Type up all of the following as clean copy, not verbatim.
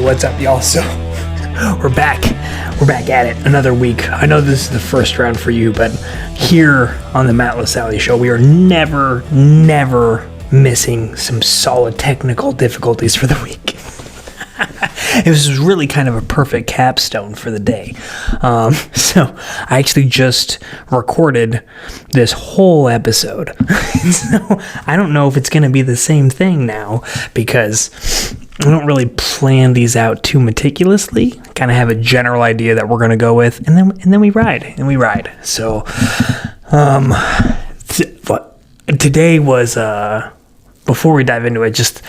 what's up, y'all? So we're back at it another week. I know this is the first round for you, but here on the Matt Lostaglia Show, we are never missing some solid technical difficulties for the week. It was really kind of a perfect capstone for the day. So I actually just recorded this whole episode. So I don't know if it's going to be the same thing now, because I don't really plan these out too meticulously. Kind of have a general idea that we're going to go with, and then we ride. So today was before we dive into it, just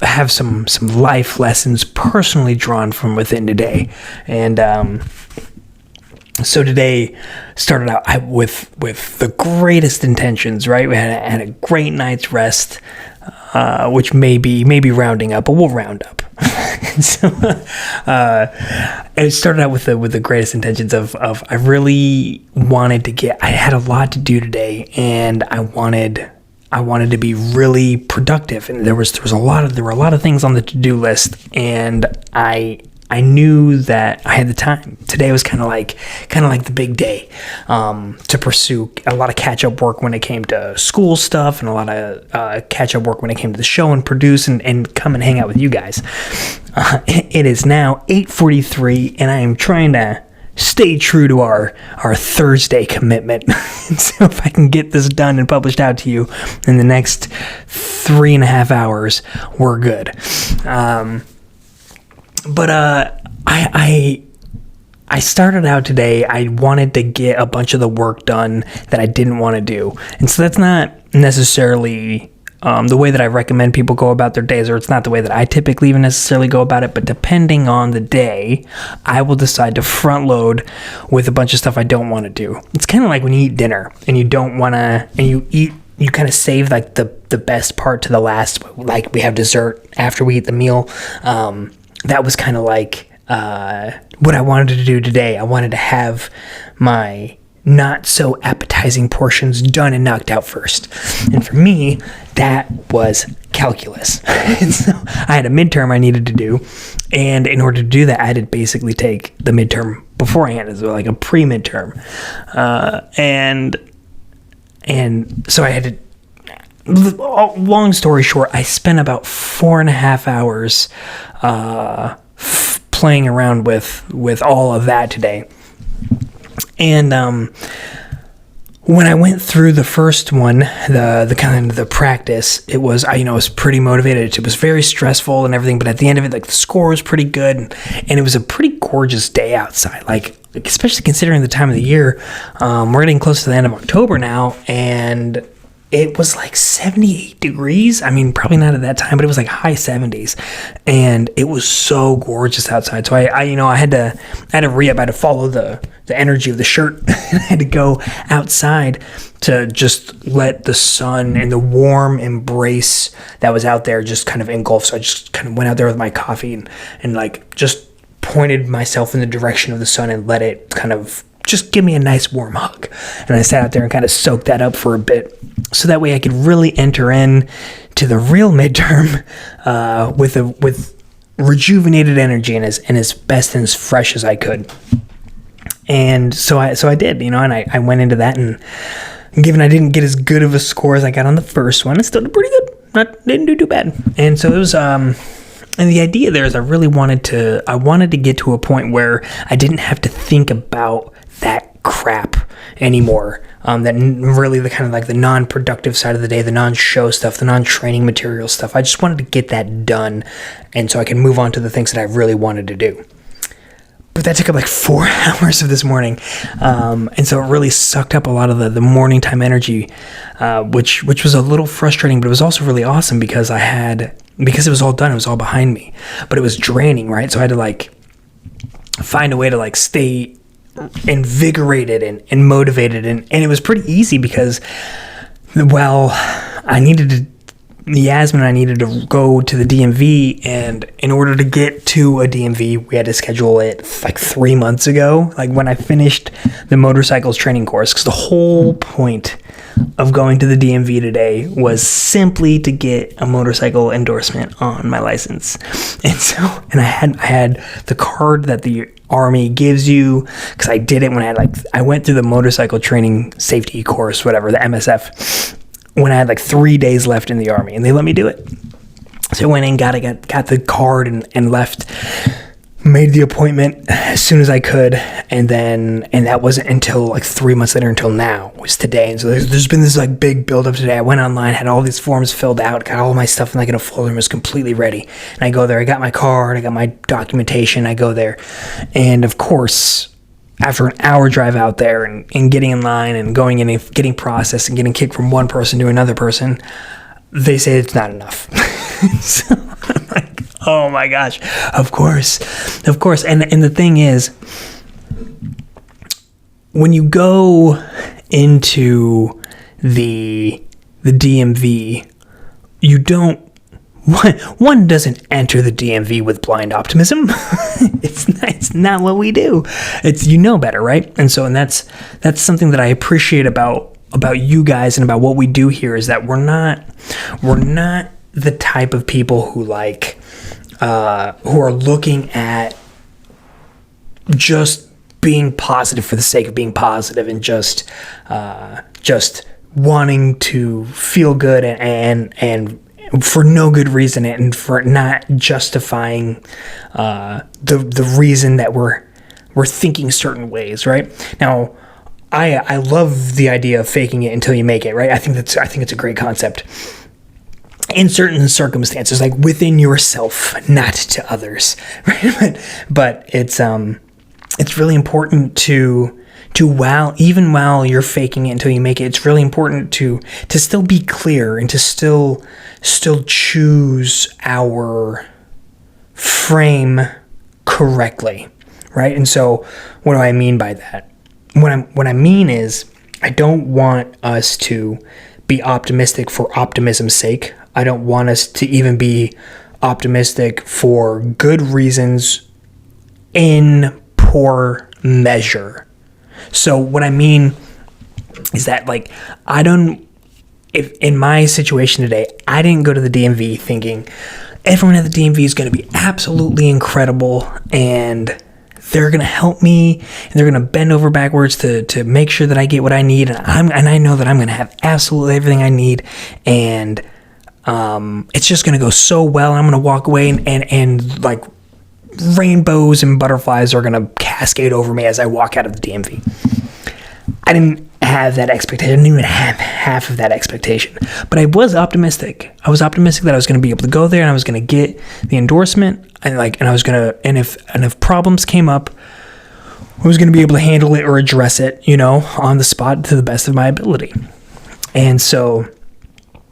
have some life lessons personally drawn from within today. And so today started out with the greatest intentions, right? We had a great night's rest, which may be rounding up, but we'll round up. So it started out with the greatest intentions of I really wanted to I had a lot to do today, and I wanted to be really productive, and there were a lot of things on the to-do list, and I knew that I had the time. Today was kind of like the big day to pursue a lot of catch-up work when it came to school stuff, and a lot of catch-up work when it came to the show and produce and come and hang out with you guys. It is now 8:43, and I am trying to stay true to our Thursday commitment. So if I can get this done and published out to you in the next 3.5 hours, we're good. But I started out today, I wanted to get a bunch of the work done that I didn't want to do. And so that's not necessarily the way that I recommend people go about their days, or it's not the way that I typically even necessarily go about it, but depending on the day, I will decide to front load with a bunch of stuff I don't want to do. It's kind of like when you eat dinner and you don't want to, and you kind of save like the best part to the last, like we have dessert after we eat the meal. That was kind of like what I wanted to do today. I wanted to have my not so appetizing portions done and knocked out first. And for me, that was calculus. And so I had a midterm I needed to do, and in order to do that, I had to basically take the midterm beforehand, so like a pre-midterm. And so I had to, long story short, I spent about 4.5 hours playing around with all of that today. And when I went through the first one, the kind of the practice, it was, I was pretty motivated. It was very stressful and everything, but at the end of it, like the score was pretty good, and it was a pretty gorgeous day outside. Like especially considering the time of the year, we're getting close to the end of October now, and it was like 78 degrees. I mean, probably not at that time, but it was like high 70s, and it was so gorgeous outside. So I had to re-up. I had to follow the energy of the shirt. I had to go outside to just let the sun and the warm embrace that was out there just kind of engulf. So I just kind of went out there with my coffee and like just pointed myself in the direction of the sun and let it kind of just give me a nice warm hug. And I sat out there and kind of soaked that up for a bit, so that way I could really enter in to the real midterm with rejuvenated energy and as best and as fresh as I could. And so I did, and I went into that, and given I didn't get as good of a score as I got on the first one, it still did pretty good. Didn't do too bad. And so it was and the idea there is I wanted to get to a point where I didn't have to think about that crap anymore. That really the kind of like the non-productive side of the day, the non-show stuff, the non-training material stuff. I just wanted to get that done, and so I can move on to the things that I really wanted to do. But that took up like 4 hours of this morning, and so it really sucked up a lot of the morning time energy, which was a little frustrating, but it was also really awesome because it was all done, it was all behind me, but it was draining, right? So I had to like find a way to like stay invigorated and motivated, and it was pretty easy because, well, I needed to go to the DMV, and in order to get to a DMV, we had to schedule it like 3 months ago, like when I finished the motorcycles training course, because the whole point of going to the DMV today was simply to get a motorcycle endorsement on my license. And I had the card that the Army gives you, because I did it when I went through the motorcycle training safety course, whatever, the MSF, when I had 3 days left in the Army, and they let me do it. So I went in, got the card, and left. Made the appointment as soon as I could, and that wasn't until 3 months later, until now, was today. And so there's been this big build up today. I went online, had all these forms filled out, got all my stuff in a folder, and was completely ready. And I go there, I got my card, I got my documentation, I go there, and of course, after an hour drive out there and getting in line and going in and getting processed and getting kicked from one person to another person, they say it's not enough. So I'm like, oh my gosh, of course. And the thing is, when you go into the DMV, you don't, one doesn't enter the DMV with blind optimism. It's not what we do. It's, better, right? And that's something that I appreciate about you guys and about what we do here, is that we're not the type of people who who are looking at just being positive for the sake of being positive, and just wanting to feel good and for no good reason, and for not justifying the reason that we're thinking certain ways, right? Now, I love the idea of faking it until you make it, right? I think it's a great concept in certain circumstances, within yourself, not to others, right? But it's really important to even while you're faking it until you make it, it's really important to still be clear and to still choose our frame correctly, right? And so what do I mean by that? What I mean is, I don't want us to be optimistic for optimism's sake. I don't want us to even be optimistic for good reasons in poor measure. So what I mean is that, if in my situation today, I didn't go to the DMV thinking everyone at the DMV is going to be absolutely incredible and they're going to help me and they're going to bend over backwards to make sure that I get what I need, and I know that I'm going to have absolutely everything I need, and it's just going to go so well. I'm going to walk away and rainbows and butterflies are going to cascade over me as I walk out of the DMV. I didn't have that expectation. I didn't even have half of that expectation. But I was optimistic. I was optimistic that I was going to be able to go there and I was going to get the endorsement, and I was going to, and if problems came up, I was going to be able to handle it or address it, on the spot to the best of my ability. And so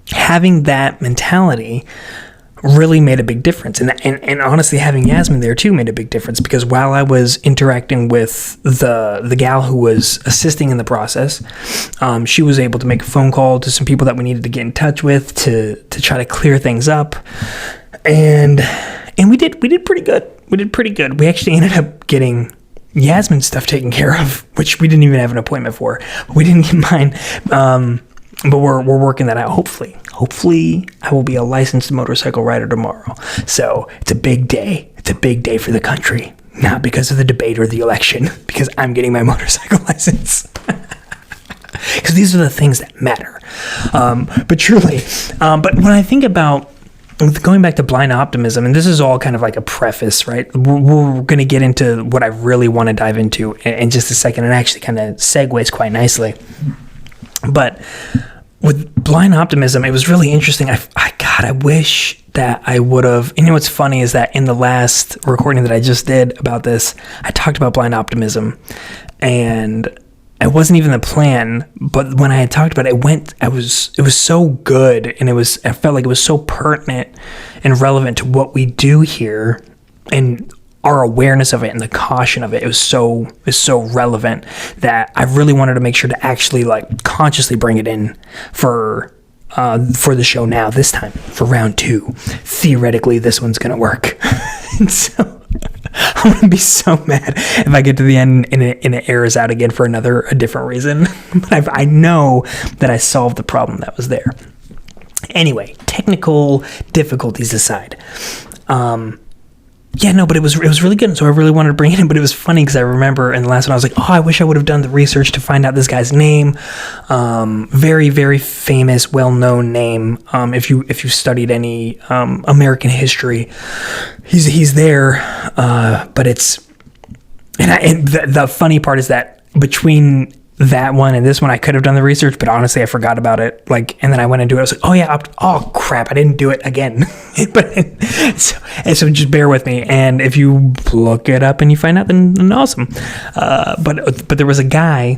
having that mentality really made a big difference. And honestly, having Yasmin there too made a big difference, because while I was interacting with the gal who was assisting in the process, she was able to make a phone call to some people that we needed to get in touch with to try to clear things up. And we did pretty good. We actually ended up getting Yasmin's stuff taken care of, which we didn't even have an appointment for. We didn't get mine. But we're working that out. Hopefully I will be a licensed motorcycle rider tomorrow. So it's a big day. It's a big day for the country. Not because of the debate or the election, because I'm getting my motorcycle license. Because these are the things that matter. But truly, but when I think about going back to blind optimism, and this is all kind of like a preface, right? We're going to get into what I really want to dive into in just a second, and actually kind of segues quite nicely. But with blind optimism, it was really interesting. I wish that I would have. And what's funny is that in the last recording that I just did about this, I talked about blind optimism, and it wasn't even the plan. But when I had talked about it, it was so good, and I felt like it was so pertinent and relevant to what we do here, and our awareness of it and the caution of it. It was so relevant that I really wanted to make sure to actually consciously bring it in for the show now, this time for round 2. Theoretically, this one's gonna work. And so I'm gonna be so mad if I get to the end and it errors out again for a different reason. But I know that I solved the problem that was there. Anyway, technical difficulties aside. Yeah, no, but it was really good, and so I really wanted to bring it in, but it was funny because I remember in the last one I was like, oh, I wish I would have done the research to find out this guy's name. Very, very famous, well-known name. If you studied any American history, he's there, but it's... And the funny part is that between that one and this one, I could have done the research, but honestly, I forgot about it. And then I went and do it. I was like, oh yeah, oh crap, I didn't do it again. so just bear with me. And if you look it up and you find out, then awesome. But there was a guy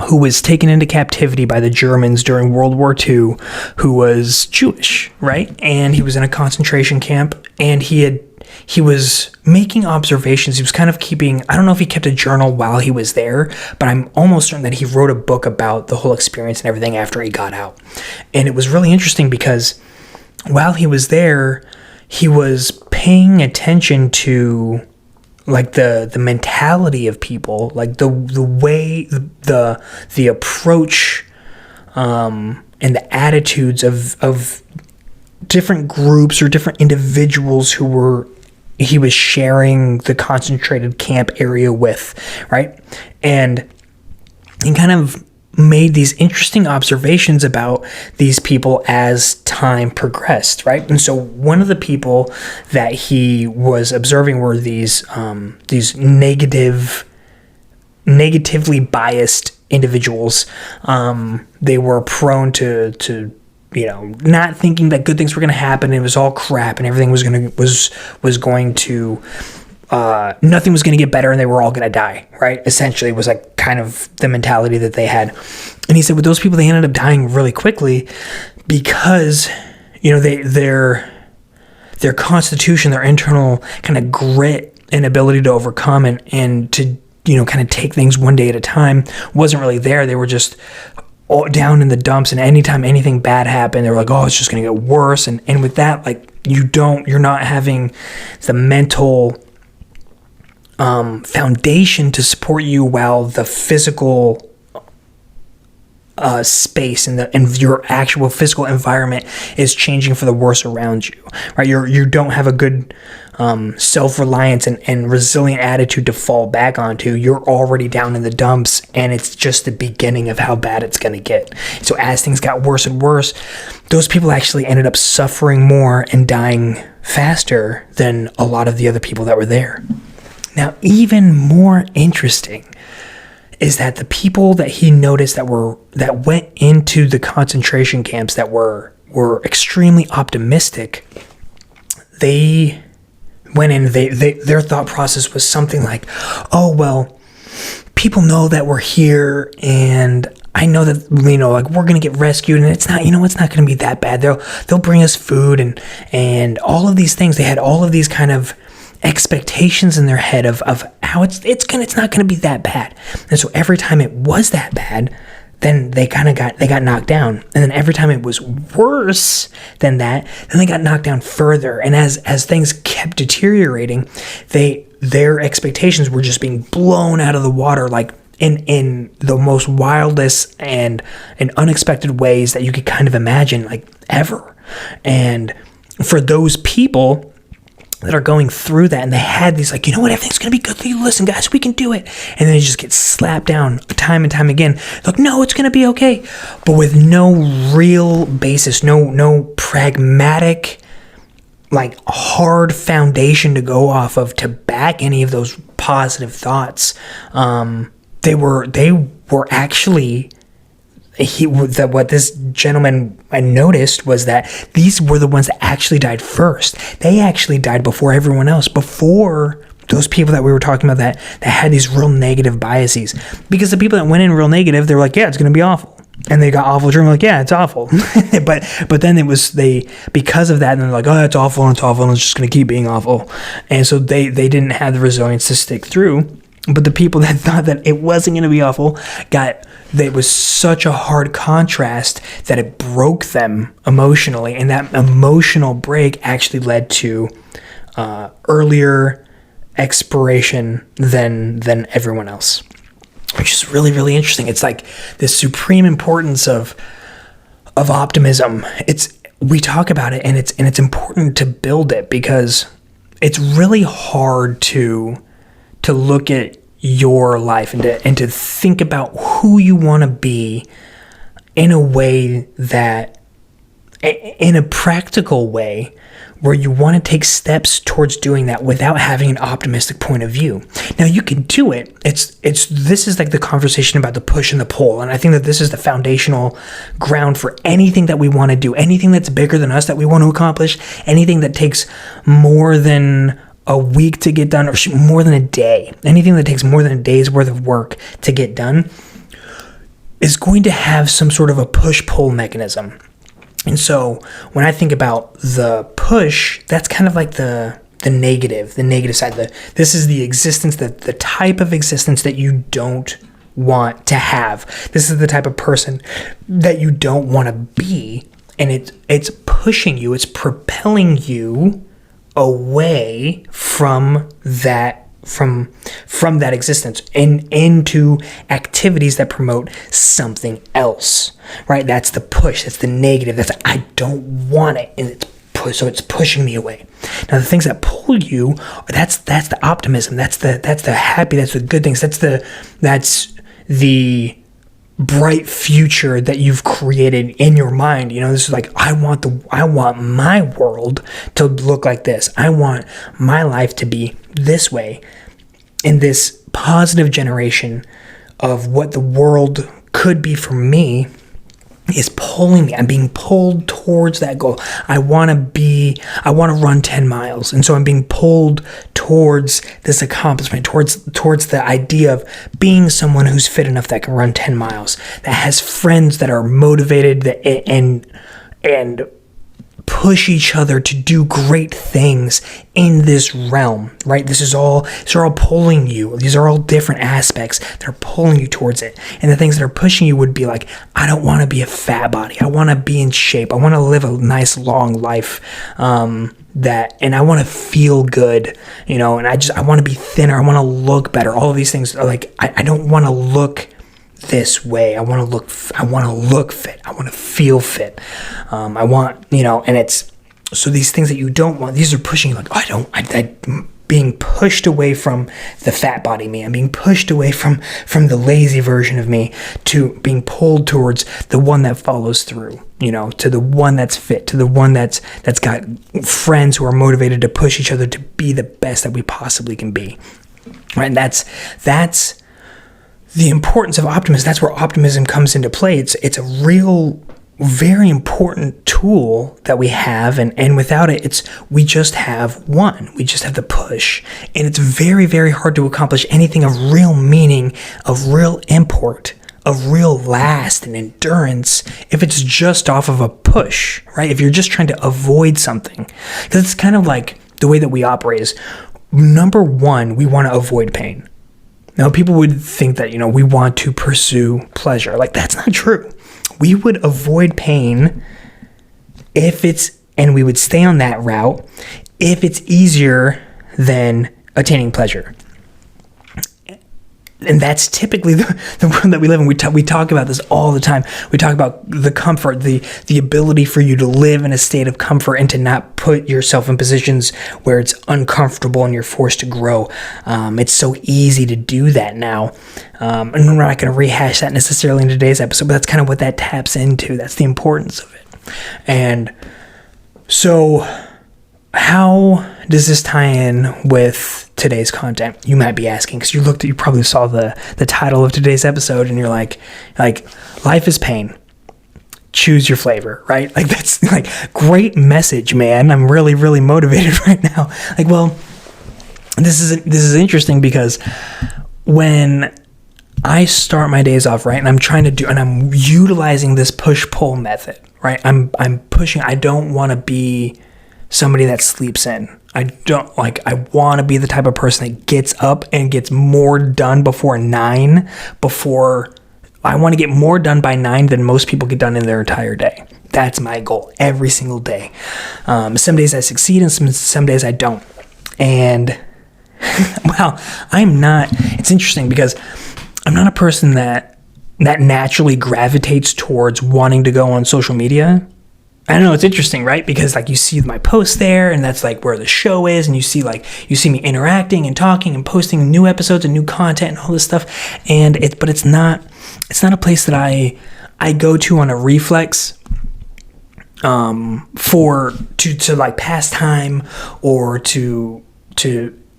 who was taken into captivity by the Germans during World War II, who was Jewish, right? And he was in a concentration camp, and he was making observations. He was kind of keeping, I don't know if he kept a journal while he was there, but I'm almost certain that he wrote a book about the whole experience and everything after he got out. And it was really interesting because while he was there, he was paying attention to like the mentality of people, like the way, the approach, and the attitudes of different groups or different individuals he was sharing the concentrated camp area with, right? And he kind of made these interesting observations about these people as time progressed, right? And so one of the people that he was observing were these negatively biased individuals. They were prone to not thinking that good things were going to happen. It was all crap, and everything was going to nothing was going to get better, and they were all going to die, right? Essentially, it was like kind of the mentality that they had. And he said with those people, they ended up dying really quickly because, their constitution, their internal kind of grit and ability to overcome and to, kind of take things one day at a time wasn't really there. They were just all down in the dumps, and anytime anything bad happened, they were like, oh, it's just going to get worse. And with that, like, you're not having the mental foundation to support you while the physical space and your actual physical environment is changing for the worse around you, right? You don't have a good self-reliance and resilient attitude to fall back onto. You're already down in the dumps, and it's just the beginning of how bad it's going to get. So as things got worse and worse, those people actually ended up suffering more and dying faster than a lot of the other people that were there. Now, even more interesting is that the people that he noticed that went into the concentration camps that were extremely optimistic, they went in, their thought process was something like, oh, well, people know that we're here, and I know that, like, we're going to get rescued, and it's not going to be that bad. They'll bring us food and all of these things. They had all of these kind of expectations in their head of how it's not going to be that bad. And so every time it was that bad, then they got knocked down. And then every time it was worse than that, then they got knocked down further. And as things kept deteriorating, their expectations were just being blown out of the water, like in the most wildest and unexpected ways that you could kind of imagine, like, ever. And for those people that are going through that, and they had these, like, everything's going to be good. Listen, guys, we can do it. And then they just get slapped down time and time again. Like, no, it's going to be okay. But with no real basis, no pragmatic, like, hard foundation to go off of to back any of those positive thoughts. They were actually... what this gentleman I noticed was that these were the ones that actually died first. They actually died before everyone else, before those people that we were talking about that had these real negative biases. Because the people that went in real negative, they were like, yeah, it's going to be awful. And they got awful dream, like, yeah, it's awful. but then because of that, and they're like, oh, it's awful, and it's just going to keep being awful. And so they didn't have the resilience to stick through. But the people that thought that it wasn't going to be awful it was such a hard contrast that it broke them emotionally. And that emotional break actually led to earlier expiration than everyone else, which is really, really interesting. It's like this supreme importance of optimism. We talk about it, and it's important to build it, because it's really hard to look at your life and to think about who you want to be in a way that, in a practical way, where you want to take steps towards doing that without having an optimistic point of view. Now, you can do it. This is like the conversation about the push and the pull, and I think that this is the foundational ground for anything that we want to do, anything that's bigger than us that we want to accomplish, anything that takes more than a week to get done, or more than a day, anything that takes more than a day's worth of work to get done, is going to have some sort of a push-pull mechanism. And so when I think about the push, that's kind of like the negative side. This is the existence, the type of existence that you don't want to have. This is the type of person that you don't want to be, and it's pushing you, it's propelling you away from that existence and into activities that promote something else, right? That's the push. That's the negative. That's I don't want it, and so it's pushing me away. Now, the things that pull you, that's the optimism. That's the happy. That's the good things. That's the bright future that you've created in your mind. This is like, I want my world to look like this. I want my life to be this way. And this positive generation of what the world could be for me is pulling me. I'm being pulled towards that goal. I want to run 10 miles. And so I'm being pulled towards this accomplishment, towards the idea of being someone who's fit enough that can run 10 miles, that has friends that are motivated and push each other to do great things in this realm, right? These are all pulling you. These are all different aspects that are pulling you towards it. And the things that are pushing you would be like, I don't want to be a fat body. I want to be in shape. I want to live a nice long life, and I want to feel good, and I want to be thinner. I want to look better. All of these things are like, I don't want to look this way. I want to look fit. I want to feel fit. I want, and it's, so these things that you don't want, these are pushing you like, I'm being pushed away from the fat body me. I'm being pushed away from the lazy version of me to being pulled towards the one that follows through, to the one that's fit, to the one that's got friends who are motivated to push each other to be the best that we possibly can be. Right. And that's the importance of optimism. That's where optimism comes into play. It's a real, very important tool that we have, and without it, we just have one. We just have the push, and it's very, very hard to accomplish anything of real meaning, of real import, of real last and endurance if it's just off of a push, right? If you're just trying to avoid something, because it's kind of like the way that we operate is, number one, we want to avoid pain. Now, people would think that, we want to pursue pleasure. Like, that's not true. We would avoid pain and we would stay on that route if it's easier than attaining pleasure. And that's typically the world that we live in. We talk about this all the time. We talk about the comfort, the ability for you to live in a state of comfort and to not put yourself in positions where it's uncomfortable and you're forced to grow. It's so easy to do that now. And we're not going to rehash that necessarily in today's episode, but that's kind of what that taps into. That's the importance of it. And so how does this tie in with today's content? You might be asking, because you probably saw the title of today's episode, and you're like, life is pain. Choose your flavor, right? Like, that's like great message, man. I'm really, really motivated right now. Like, well, this is interesting, because when I start my days off, right, and I'm utilizing this push-pull method, right? I'm pushing. I don't want to be somebody that sleeps in. I want to be the type of person that gets up and gets more done before 9. I want to get more done by 9 than most people get done in their entire day. That's my goal every single day. Some days I succeed and some days I don't. And Well, I'm not. It's interesting because I'm not a person that naturally gravitates towards wanting to go on social media. I don't know, it's interesting, right? Because like you see my posts there, and that's like where the show is, and you see me interacting and talking and posting new episodes and new content and all this stuff. But it's not a place that I go to on a reflex to like pass time, or to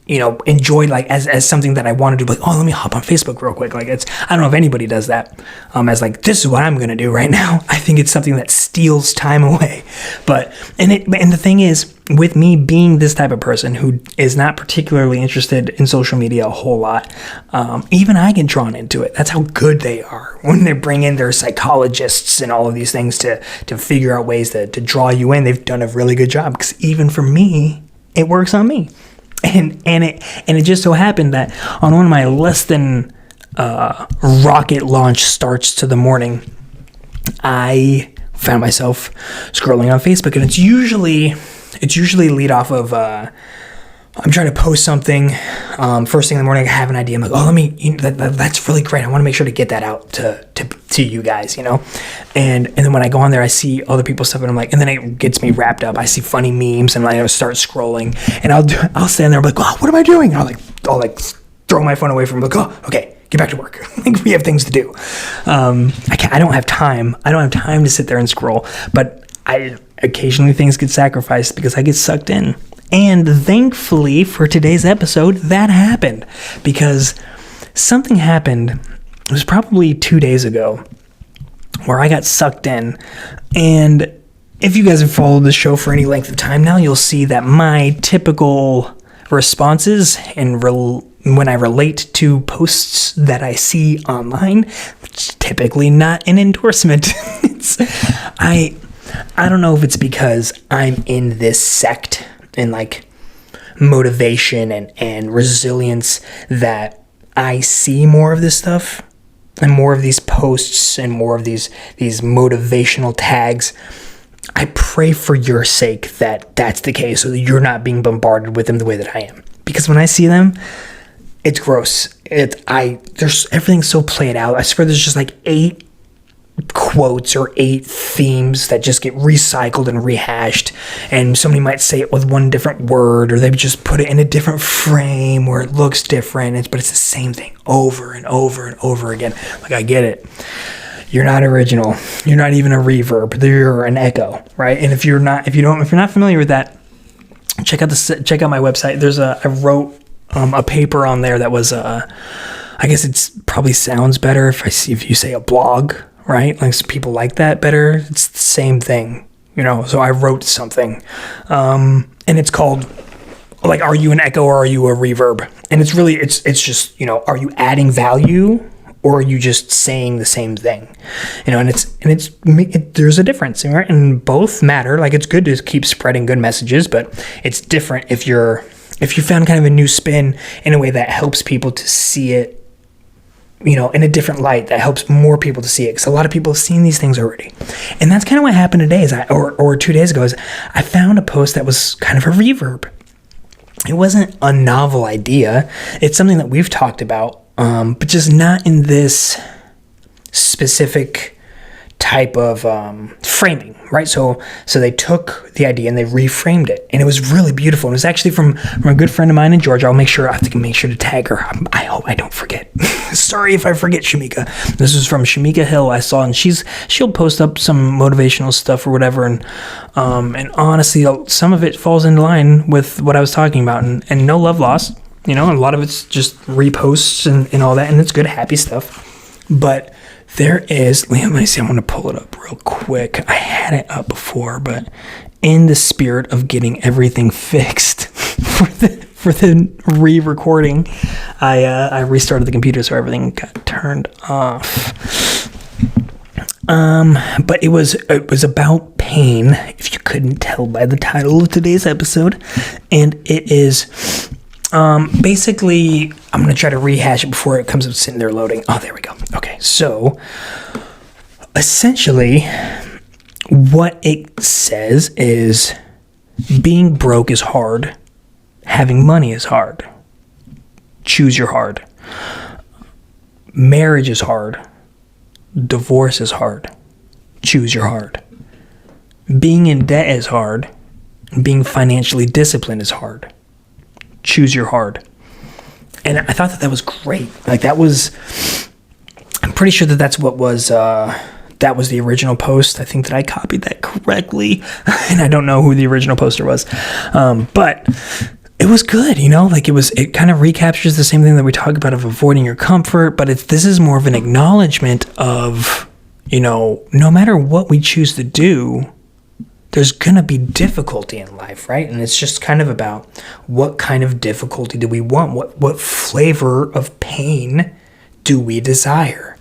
enjoy, like as something that I want to do, like, oh, let me hop on Facebook real quick. Like, I don't know if anybody does that, as like, this is what I'm gonna do right now. I think it's something that steals time away. And the thing is, with me being this type of person who is not particularly interested in social media a whole lot, even I get drawn into it. That's how good they are when they bring in their psychologists and all of these things to figure out ways to draw you in. They've done a really good job, because even for me, it works on me. And it just so happened that on one of my less than rocket launch starts to the morning, I found myself scrolling on Facebook, and it's usually lead off of I'm trying to post something first thing in the morning. I have an idea. I'm like, oh, that's really great. I want to make sure to get that out to you guys, and then when I go on there, I see other people's stuff, and I'm like, and then it gets me wrapped up. I see funny memes, and I start scrolling, and I'll stand there, like, oh, what am I doing? And I'll throw my phone away from, like, oh, okay, get back to work. Like, we have things to do. I don't have time. I don't have time to sit there and scroll, but occasionally things get sacrificed because I get sucked in. And thankfully for today's episode, that happened, because something happened. It was probably 2 days ago where I got sucked in. And if you guys have followed the show for any length of time now, you'll see that my typical responses when I relate to posts that I see online, it's typically not an endorsement. I don't know if it's because I'm in this sect and like motivation and resilience that I see more of this stuff and more of these posts and more of these motivational tags. I pray for your sake that that's the case, so that you're not being bombarded with them the way that I am. Because when I see them, it's gross. There's everything's so played out. I swear there's just like 8 quotes or 8 themes that just get recycled and rehashed, and somebody might say it with one different word, or they just put it in a different frame where it looks different, but it's the same thing over and over and over again. Like, I get it. You're not original. You're not even a reverb. You're an echo, right? And if you're not familiar with that, check out my website. I wrote a paper on there that was I guess it's probably sounds better if you say a blog, right? Like, some people like that better. It's the same thing, So I wrote something, and it's called, like, are you an echo or are you a reverb? And it's really it's just, are you adding value, or are you just saying the same thing? And there's a difference, right? And both matter. Like, it's good to keep spreading good messages, but it's different if you found kind of a new spin in a way that helps people to see it, in a different light, that helps more people to see it. Because a lot of people have seen these things already. And that's kind of what happened today, or 2 days ago, is I found a post that was kind of a reverb. It wasn't a novel idea. It's something that we've talked about, but just not in this specific type of framing, right? So they took the idea and they reframed it, and it was really beautiful. And it was actually from a good friend of mine in Georgia. I have to make sure to tag her. I hope I don't forget. Sorry if I forget, Shamika. This is from Shamika Hill. I saw, and she'll post up some motivational stuff or whatever, and honestly, some of it falls in line with what I was talking about, and no love lost. A lot of it's just reposts and all that, and it's good, happy stuff. But there is, let me see, I'm going to pull it up real quick. I had it up before, but in the spirit of getting everything fixed for the re-recording, I restarted the computer, so everything got turned off. But it was about pain, if you couldn't tell by the title of today's episode, and it is basically, I'm going to try to rehash it before it comes up sitting there loading. Oh, there we go. Okay, so essentially what it says is being broke is hard, having money is hard. Choose your hard. Marriage is hard. Divorce is hard. Choose your hard. Being in debt is hard. Being financially disciplined is hard. Choose your hard. And I thought that was great. Like I'm pretty sure that's what was, that was the original post. I think that I copied that correctly. And I don't know who the original poster was. But it was good, it kind of recaptures the same thing that we talk about of avoiding your comfort, but this is more of an acknowledgement of, no matter what we choose to do, there's going to be difficulty in life, right? And it's just kind of about what kind of difficulty do we want? What flavor of pain do we desire?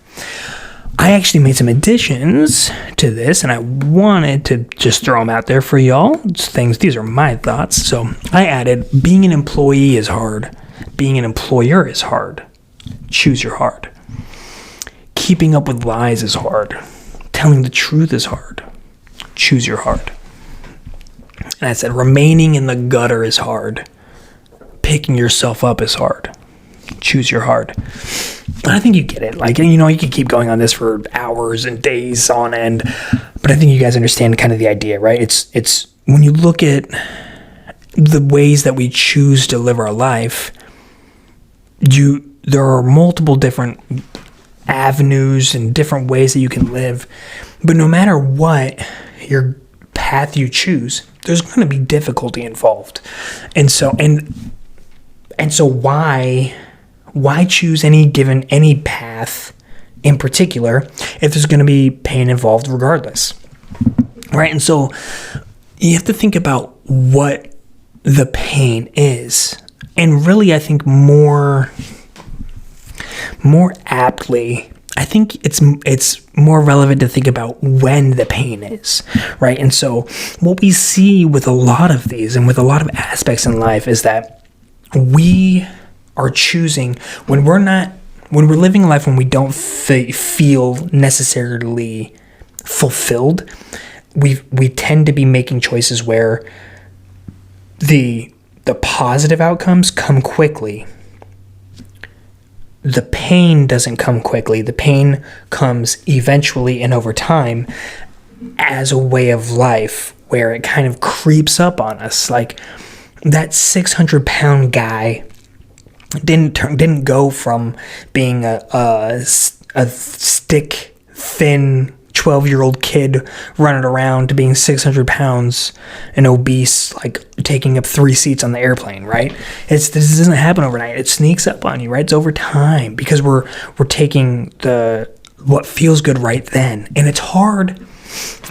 I actually made some additions to this, and I wanted to just throw them out there for y'all. These are my thoughts. So I added, being an employee is hard. Being an employer is hard. Choose your hard. Keeping up with lies is hard. Telling the truth is hard. Choose your hard. And I said, remaining in the gutter is hard. Picking yourself up is hard. Choose your hard. And I think you get it. You can keep going on this for hours and days on end, but I think you guys understand kind of the idea, right? It's when you look at the ways that we choose to live our life, there are multiple different avenues and different ways that you can live, but no matter what your path you choose, there's going to be difficulty involved. And so why choose any path in particular if there's going to be pain involved regardless, right? And so you have to think about what the pain is, and really I think more aptly, I think it's more relevant to think about when the pain is, right? And so what we see with a lot of these and with a lot of aspects in life is that we are choosing when we're living a life when we don't feel necessarily fulfilled. We tend to be making choices where the positive outcomes come quickly. The pain doesn't come quickly. The pain comes eventually and over time as a way of life where it kind of creeps up on us. Like that 600-pound guy didn't go from being a stick thin 12-year-old kid running around to being 600 pounds and obese, like taking up 3 seats on the airplane, right? This doesn't happen overnight. It sneaks up on you, right? It's over time because we're taking what feels good right then. And it's hard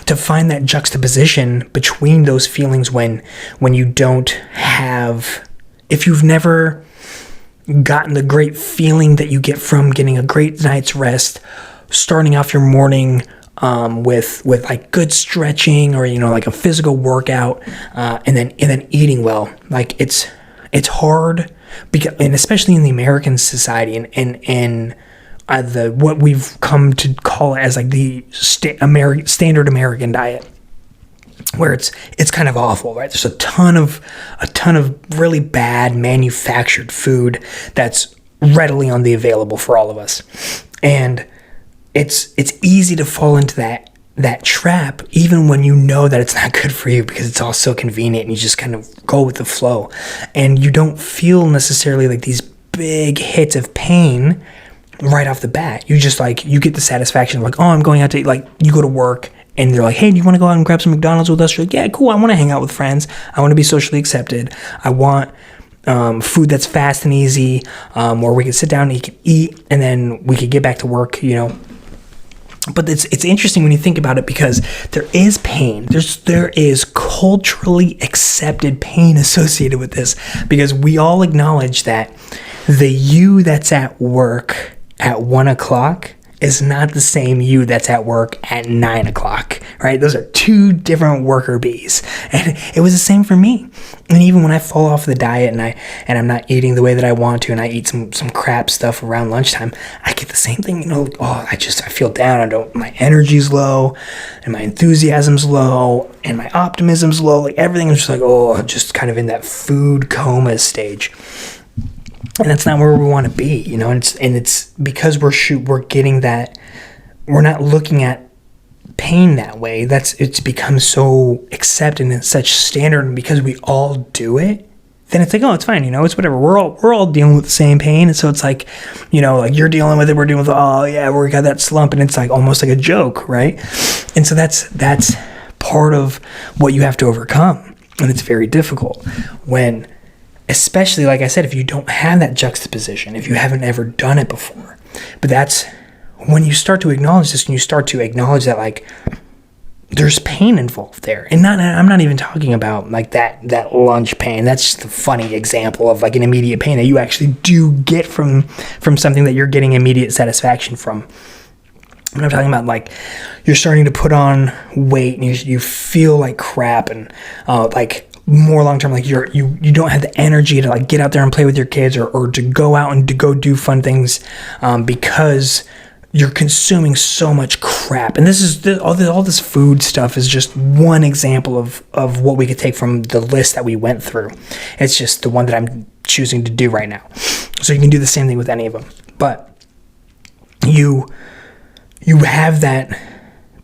to find that juxtaposition between those feelings when you don't have, if you've never gotten the great feeling that you get from getting a great night's rest, starting off your morning with like good stretching or like a physical workout, and then eating well. Like it's hard because, and especially in the American society and what we've come to call it as like the standard American diet, where it's kind of awful, right? There's a ton of really bad manufactured food that's readily on the available for all of us, and it's easy to fall into that trap, even when you know that it's not good for you, because it's all so convenient and you just kind of go with the flow, and you don't feel necessarily like these big hits of pain right off the bat. You just you get the satisfaction of like, oh, I'm going out to eat. Like you go to work and they're like, hey, do you want to go out and grab some McDonald's with us? You're like, yeah, cool. I want to hang out with friends. I want to be socially accepted. I want food that's fast and easy, where we can sit down and you can eat and then we could get back to work, But it's interesting when you think about it, because there is pain. There is culturally accepted pain associated with this, because we all acknowledge that the you that's at work at 1 o'clock is not the same you that's at work at 9 o'clock, right? Those are two different worker bees. And it was the same for me. And even when I fall off the diet and I'm not eating the way that I want to, and I eat some crap stuff around lunchtime, I get the same thing, I feel down. My energy's low and my enthusiasm's low and my optimism's low. Like everything is just just kind of in that food coma stage. And that's not where we want to be, you know. And it's because we're getting that, we're not looking at pain that way. It's become so accepted and it's such standard, and because we all do it, then it's like, oh, it's fine, you know, it's whatever. We're all dealing with the same pain, and so it's like, you know, like you're dealing with it, we're dealing with, oh yeah, we got that slump, and it's like almost like a joke, right? And so that's part of what you have to overcome, and it's very difficult when, especially like I said, if you don't have that juxtaposition, if you haven't ever done it before. But that's when you start to acknowledge this, and you start to acknowledge that like there's pain involved there. And I'm not even talking about like that lunch pain. That's just a funny example of like an immediate pain that you actually do get from something that you're getting immediate satisfaction from. And I'm talking about like you're starting to put on weight and you feel like crap, and like more long term, like you don't have the energy to like get out there and play with your kids or to go out and to go do fun things because you're consuming so much crap. And this is all this food stuff is just one example of what we could take from the list that we went through. It's just the one that I'm choosing to do right now. So you can do the same thing with any of them. But you have that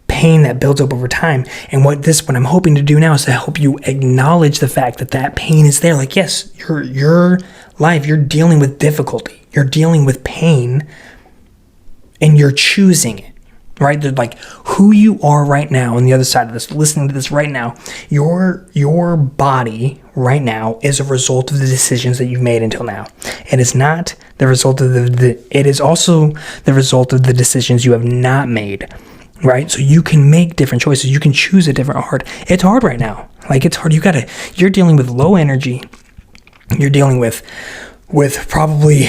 pain that builds up over time. And what I'm hoping to do now is to help you acknowledge the fact that pain is there. Like, yes, your life, you're dealing with difficulty. You're dealing with pain, and you're choosing it, right? They're like who you are right now on the other side of this, listening to this right now, your body right now is a result of the decisions that you've made until now. It is not the result of it is also the result of the decisions you have not made, right? So you can make different choices. You can choose a different hard. It's hard right now. Like it's hard. You're dealing with low energy. You're dealing with probably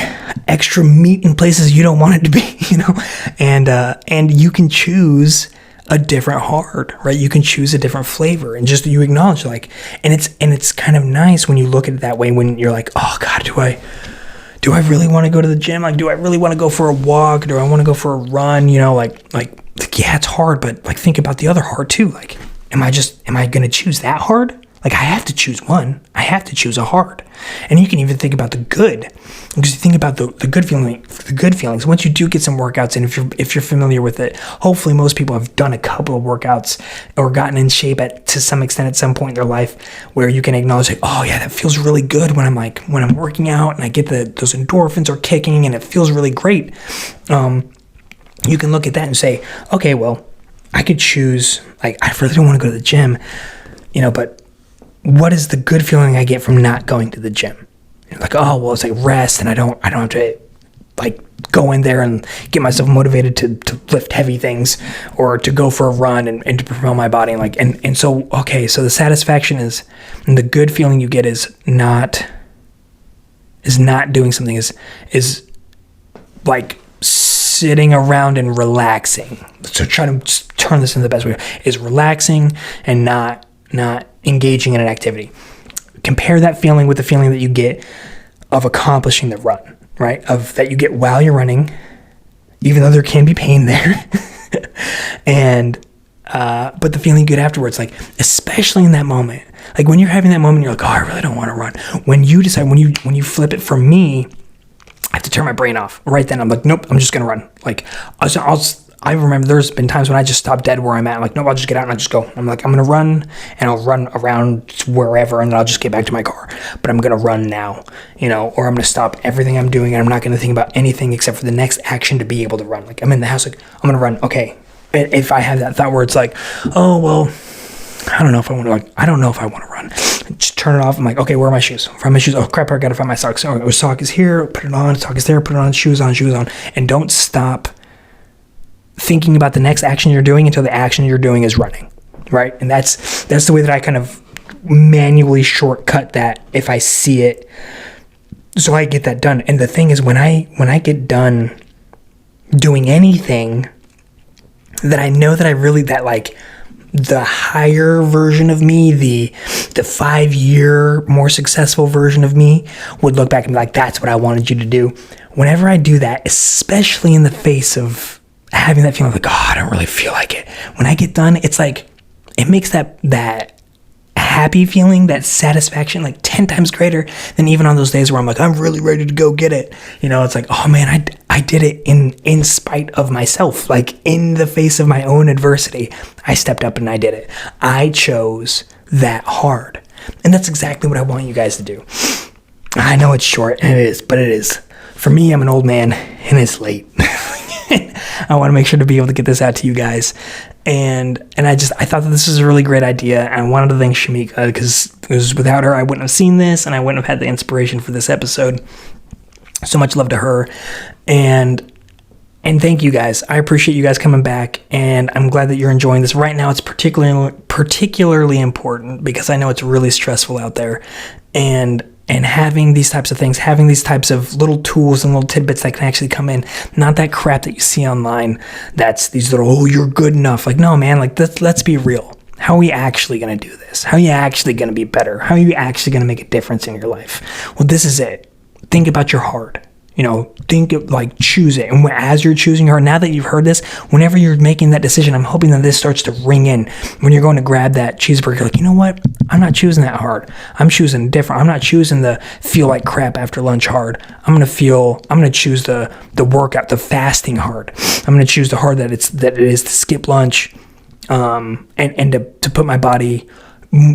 extra meat in places you don't want it to be, you know, and you can choose a different hard, right? You can choose a different flavor, and just you acknowledge like, and it's kind of nice when you look at it that way, when you're like, oh God, do I really want to go to the gym? Like, do I really want to go for a walk? Do I want to go for a run? You know, like yeah, it's hard, but like think about the other hard too. Like, am I going to choose that hard? Like I have to choose one. I have to choose a hard. And you can even think about the good, because you think about the good feelings. Once you do get some workouts, and if you're familiar with it, hopefully most people have done a couple of workouts or gotten in shape to some extent at some point in their life, where you can acknowledge like, oh yeah, that feels really good when I'm working out and I get those endorphins are kicking and it feels really great. You can look at that and say, okay, well, I could choose, like, I really don't want to go to the gym, you know, but what is the good feeling I get from not going to the gym? Like, oh, well, it's like rest, and I don't have to like go in there and get myself motivated to lift heavy things or to go for a run and to propel my body. And like, and so, okay, so the satisfaction is, and the good feeling you get is not doing something, is like sitting around and relaxing. So try to turn this into the best way, is relaxing and not engaging in an activity. Compare that feeling with the feeling that you get of accomplishing the run, right? Of that you get while you're running, even though there can be pain there. And but the feeling you get afterwards, like especially in that moment, like when you're having that moment, you're like, oh, I really don't want to run. When you decide, when you flip it, for me, I have to turn my brain off right then. I'm like, nope, I'm just gonna run. Like I remember there's been times when I just stop dead where I'm at. I'm like, nope, I'll just get out and I'll just go. I'm like, I'm going to run, and I'll run around wherever, and then I'll just get back to my car. But I'm going to run now, you know, or I'm going to stop everything I'm doing, and I'm not going to think about anything except for the next action to be able to run. Like I'm in the house, like I'm going to run. Okay. If I have that thought where it's like, oh, well, I don't know if I want to run. Just turn it off. I'm like, okay, where are my shoes? Find my shoes. Oh crap, I got to find my socks. Oh, sock is here. Put it on. Sock is there. Put it on. Shoes on. And don't stop thinking about the next action you're doing until the action you're doing is running, right? And that's the way that I kind of manually shortcut that if I see it, so I get that done. And the thing is, when I get done doing anything that I know that I really, that like the higher version of me, the 5-year more successful version of me would look back and be like, that's what I wanted you to do. Whenever I do that, especially in the face of having that feeling like, oh, I don't really feel like it. When I get done, it's like, it makes that happy feeling, that satisfaction, like 10 times greater than even on those days where I'm like, I'm really ready to go get it. It's like, oh man, I did it in spite of myself, like in the face of my own adversity. I stepped up and I did it. I chose that hard. And that's exactly what I want you guys to do. I know it's short, and it is, but it is. For me, I'm an old man, and it's late. I want to make sure to be able to get this out to you guys. And I thought that this was a really great idea. And I wanted to thank Shamika, because without her, I wouldn't have seen this, and I wouldn't have had the inspiration for this episode. So much love to her. And thank you guys. I appreciate you guys coming back, and I'm glad that you're enjoying this. Right now, it's particularly important because I know it's really stressful out there. And having these types of things, having these types of little tools and little tidbits that can actually come in, not that crap that you see online that's these little, oh, you're good enough. Like, no, man, like, let's be real. How are we actually going to do this? How are you actually going to be better? How are you actually going to make a difference in your life? Well, this is it. Think about your heart. Think of, like, choose it. And as you're choosing her, now that you've heard this, whenever you're making that decision, I'm hoping that this starts to ring in when you're going to grab that cheeseburger. Like, you know what? I'm not choosing that hard. I'm choosing different. I'm not choosing the feel like crap after lunch hard. I'm going to choose the workout, the fasting hard. I'm going to choose the hard that it is to skip lunch, and to put my body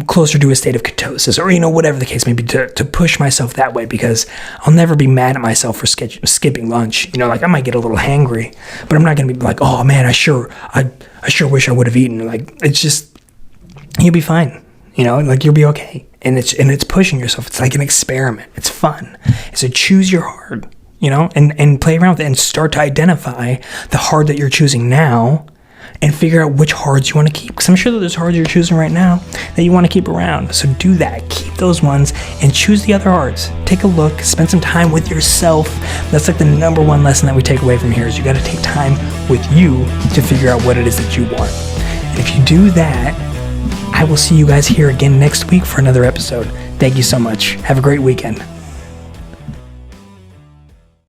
closer to a state of ketosis, or whatever the case may be, to push myself that way, because I'll never be mad at myself for skipping lunch. Like, I might get a little hangry, but I'm not gonna be like, oh man, I sure wish I would have eaten. Like, it's just, you'll be fine. Like, you'll be okay. And it's pushing yourself. It's like an experiment. It's fun. So choose your hard, and play around with it, and start to identify the hard that you're choosing now, and figure out which hards you want to keep. Because I'm sure that there's hards you're choosing right now that you want to keep around. So do that. Keep those ones and choose the other hards. Take a look. Spend some time with yourself. That's like the number one lesson that we take away from here, is you got to take time with you to figure out what it is that you want. And if you do that, I will see you guys here again next week for another episode. Thank you so much. Have a great weekend.